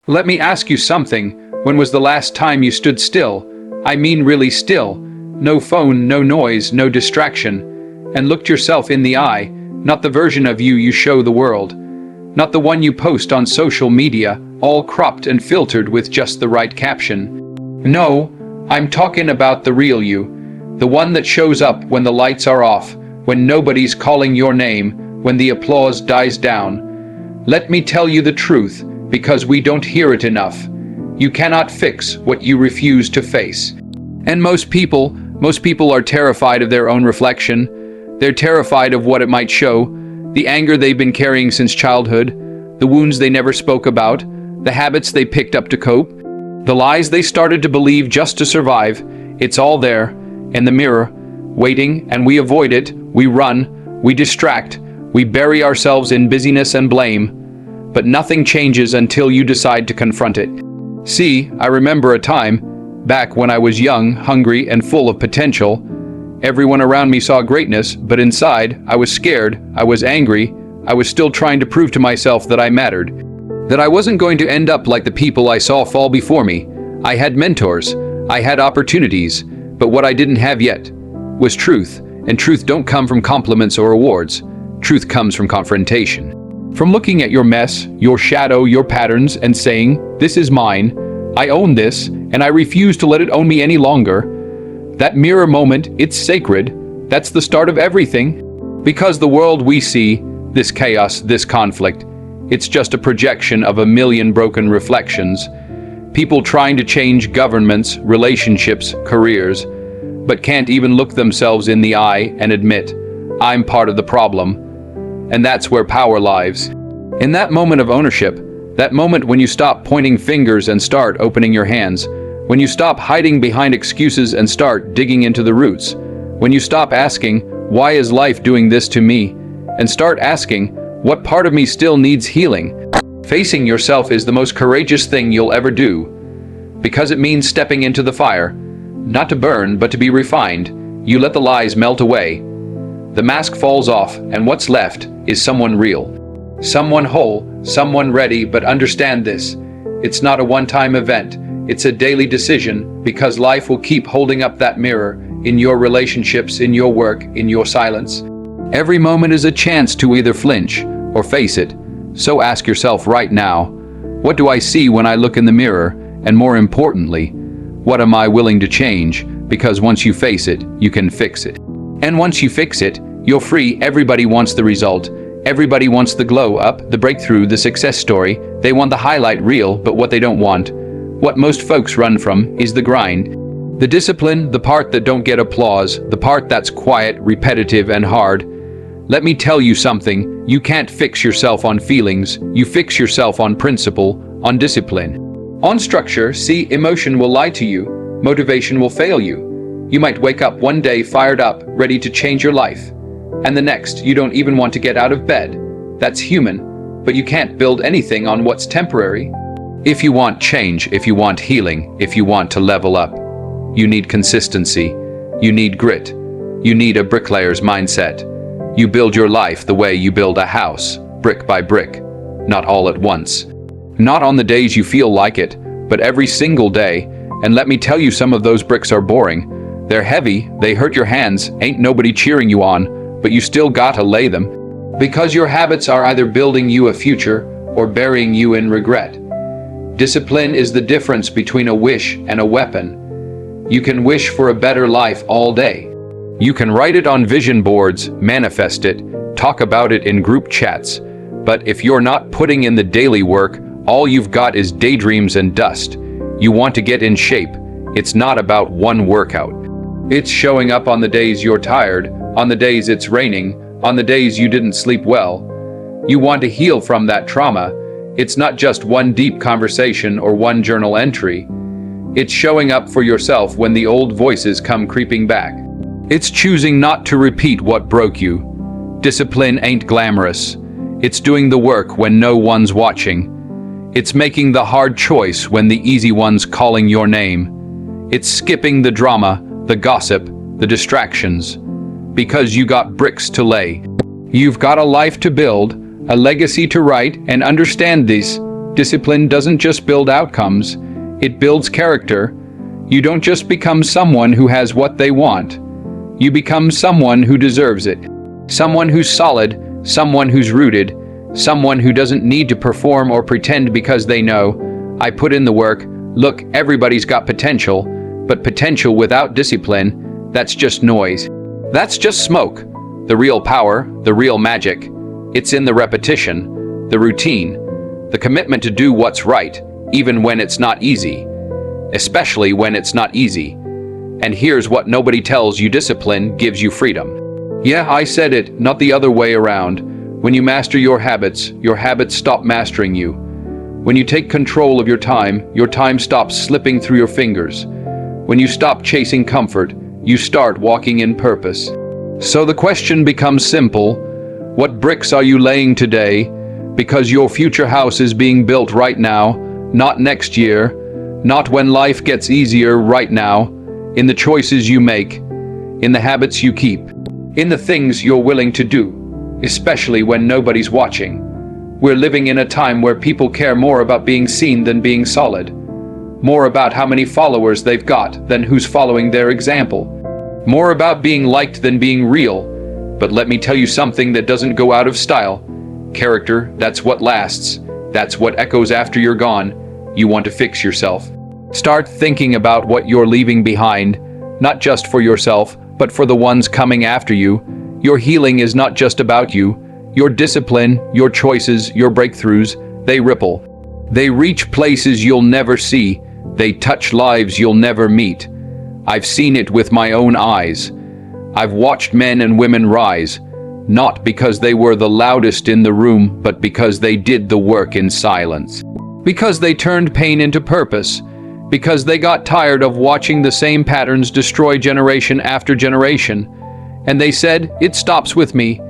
Let me ask you something. When was the last time you stood still? I mean really still. No phone, no noise, no distraction. And looked yourself in the eye, not the version of you show the world. Not the one you post on social media, all cropped and filtered with just the right caption. No, I'm talking about the real you. The one that shows up when the lights are off, when nobody's calling your name, when the applause dies down. Let me tell you the truth, because we don't hear it enough. You cannot fix what you refuse to face. And most people are terrified of their own reflection. They're terrified of what it might show, the anger they've been carrying since childhood, the wounds they never spoke about, the habits they picked up to cope, the lies they started to believe just to survive. It's all there, in the mirror, waiting, and we avoid it, we run, we distract, we bury ourselves in busyness and blame. But nothing changes until you decide to confront it. See, I remember a time, back when I was young, hungry, and full of potential. Everyone around me saw greatness, but inside, I was scared, I was angry, I was still trying to prove to myself that I mattered. That I wasn't going to end up like the people I saw fall before me. I had mentors, I had opportunities, but what I didn't have yet was truth, and truth don't come from compliments or awards. Truth comes from confrontation. From looking at your mess, your shadow, your patterns, and saying, "This is mine, I own this, and I refuse to let it own me any longer." That mirror moment, it's sacred. That's the start of everything. Because the world we see, this chaos, this conflict, it's just a projection of a million broken reflections. People trying to change governments, relationships, careers, but can't even look themselves in the eye and admit, "I'm part of the problem." And that's where power lies. In that moment of ownership, that moment when you stop pointing fingers and start opening your hands, when you stop hiding behind excuses and start digging into the roots, when you stop asking, "Why is life doing this to me?" and start asking, "What part of me still needs healing?" Facing yourself is the most courageous thing you'll ever do, because it means stepping into the fire, not to burn, but to be refined. You let the lies melt away. The mask falls off, and what's left is someone real. Someone whole, someone ready, but understand this. It's not a one-time event. It's a daily decision, because life will keep holding up that mirror in your relationships, in your work, in your silence. Every moment is a chance to either flinch or face it. So ask yourself right now, what do I see when I look in the mirror? And more importantly, what am I willing to change? Because once you face it, you can fix it. And once you fix it, you're free. Everybody wants the result. Everybody wants the glow up, the breakthrough, the success story. They want the highlight reel, but what they don't want, what most folks run from, is the grind. The discipline, the part that don't get applause, the part that's quiet, repetitive, and hard. Let me tell you something, you can't fix yourself on feelings. You fix yourself on principle, on discipline. On structure. See, emotion will lie to you. Motivation will fail you. You might wake up one day fired up, ready to change your life. And the next, you don't even want to get out of bed. That's human, but you can't build anything on what's temporary. If you want change, if you want healing, if you want to level up, you need consistency. You need grit. You need a bricklayer's mindset. You build your life the way you build a house, brick by brick, not all at once. Not on the days you feel like it, but every single day. And let me tell you, some of those bricks are boring. They're heavy, they hurt your hands, ain't nobody cheering you on, but you still gotta lay them. Because your habits are either building you a future or burying you in regret. Discipline is the difference between a wish and a weapon. You can wish for a better life all day. You can write it on vision boards, manifest it, talk about it in group chats. But if you're not putting in the daily work, all you've got is daydreams and dust. You want to get in shape. It's not about one workout. It's showing up on the days you're tired, on the days it's raining, on the days you didn't sleep well. You want to heal from that trauma. It's not just one deep conversation or one journal entry. It's showing up for yourself when the old voices come creeping back. It's choosing not to repeat what broke you. Discipline ain't glamorous. It's doing the work when no one's watching. It's making the hard choice when the easy one's calling your name. It's skipping the drama, the gossip, the distractions. Because you got bricks to lay. You've got a life to build, a legacy to write, and understand this. Discipline doesn't just build outcomes, it builds character. You don't just become someone who has what they want. You become someone who deserves it. Someone who's solid, someone who's rooted, someone who doesn't need to perform or pretend because they know, I put in the work. Look, everybody's got potential, but potential without discipline, that's just noise. That's just smoke. The real power, the real magic, it's in the repetition, the routine, the commitment to do what's right, even when it's not easy. Especially when it's not easy. And here's what nobody tells you: discipline gives you freedom. Yeah, I said it, not the other way around. When you master your habits stop mastering you. When you take control of your time stops slipping through your fingers. When you stop chasing comfort, you start walking in purpose. So the question becomes simple: what bricks are you laying today? Because your future house is being built right now, not next year, not when life gets easier, right now, in the choices you make, in the habits you keep, in the things you're willing to do, especially when nobody's watching. We're living in a time where people care more about being seen than being solid, more about how many followers they've got than who's following their example, more about being liked than being real. But let me tell you something that doesn't go out of style. Character, that's what lasts. That's what echoes after you're gone. You want to fix yourself. Start thinking about what you're leaving behind, not just for yourself, but for the ones coming after you. Your healing is not just about you. Your discipline, your choices, your breakthroughs, they ripple. They reach places you'll never see. They touch lives you'll never meet. I've seen it with my own eyes. I've watched men and women rise, not because they were the loudest in the room, but because they did the work in silence. Because they turned pain into purpose. Because they got tired of watching the same patterns destroy generation after generation. And they said, it stops with me.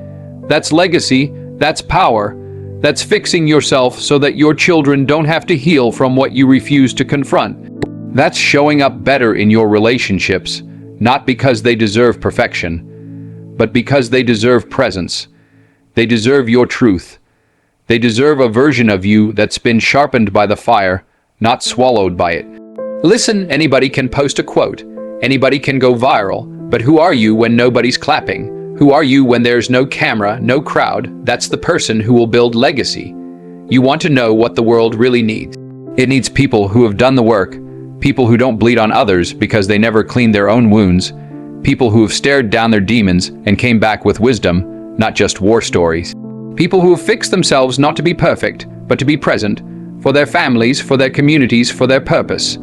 That's legacy, that's power, that's fixing yourself so that your children don't have to heal from what you refuse to confront. That's showing up better in your relationships, not because they deserve perfection, but because they deserve presence. They deserve your truth. They deserve a version of you that's been sharpened by the fire, not swallowed by it. Listen, anybody can post a quote. Anybody can go viral. But who are you when nobody's clapping? Who are you when there's no camera, no crowd? That's the person who will build legacy. You want to know what the world really needs. It needs people who have done the work, people who don't bleed on others because they never cleaned their own wounds, people who have stared down their demons and came back with wisdom, not just war stories. People who have fixed themselves not to be perfect, but to be present, for their families, for their communities, for their purpose.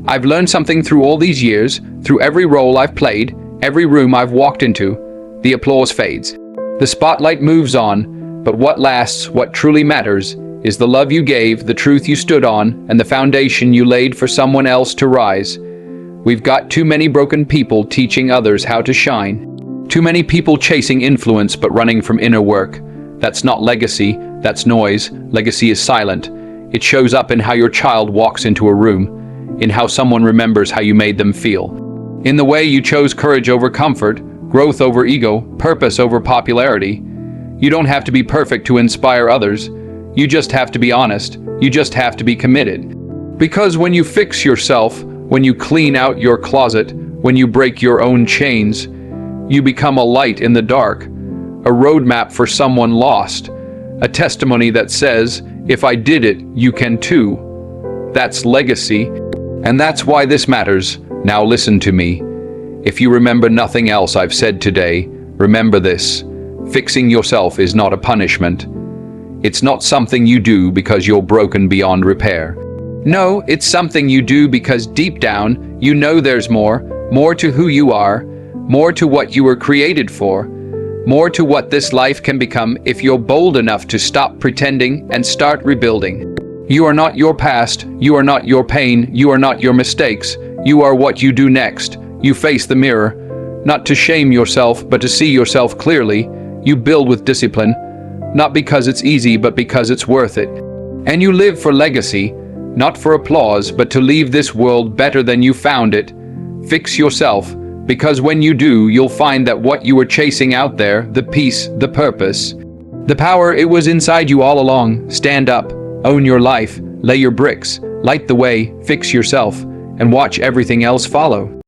I've learned something through all these years, through every role I've played, every room I've walked into. The applause fades. The spotlight moves on, but what lasts, what truly matters, is the love you gave, the truth you stood on, and the foundation you laid for someone else to rise. We've got too many broken people teaching others how to shine. Too many people chasing influence but running from inner work. That's not legacy, that's noise. Legacy is silent. It shows up in how your child walks into a room, in how someone remembers how you made them feel, in the way you chose courage over comfort, growth over ego, purpose over popularity. You don't have to be perfect to inspire others. You just have to be honest. You just have to be committed. Because when you fix yourself, when you clean out your closet, when you break your own chains, you become a light in the dark, a roadmap for someone lost, a testimony that says, if I did it, you can too. That's legacy. And that's why this matters. Now listen to me. If you remember nothing else I've said today, remember this. Fixing yourself is not a punishment. It's not something you do because you're broken beyond repair. No, it's something you do because deep down, you know there's more to who you are, more to what you were created for, more to what this life can become if you're bold enough to stop pretending and start rebuilding. You are not your past, you are not your pain, you are not your mistakes, you are what you do next. You face the mirror, not to shame yourself, but to see yourself clearly. You build with discipline, not because it's easy, but because it's worth it. And you live for legacy, not for applause, but to leave this world better than you found it. Fix yourself, because when you do, you'll find that what you were chasing out there, the peace, the purpose, the power, it was inside you all along. Stand up, Own your life, lay your bricks, light the way, fix yourself, and watch everything else follow.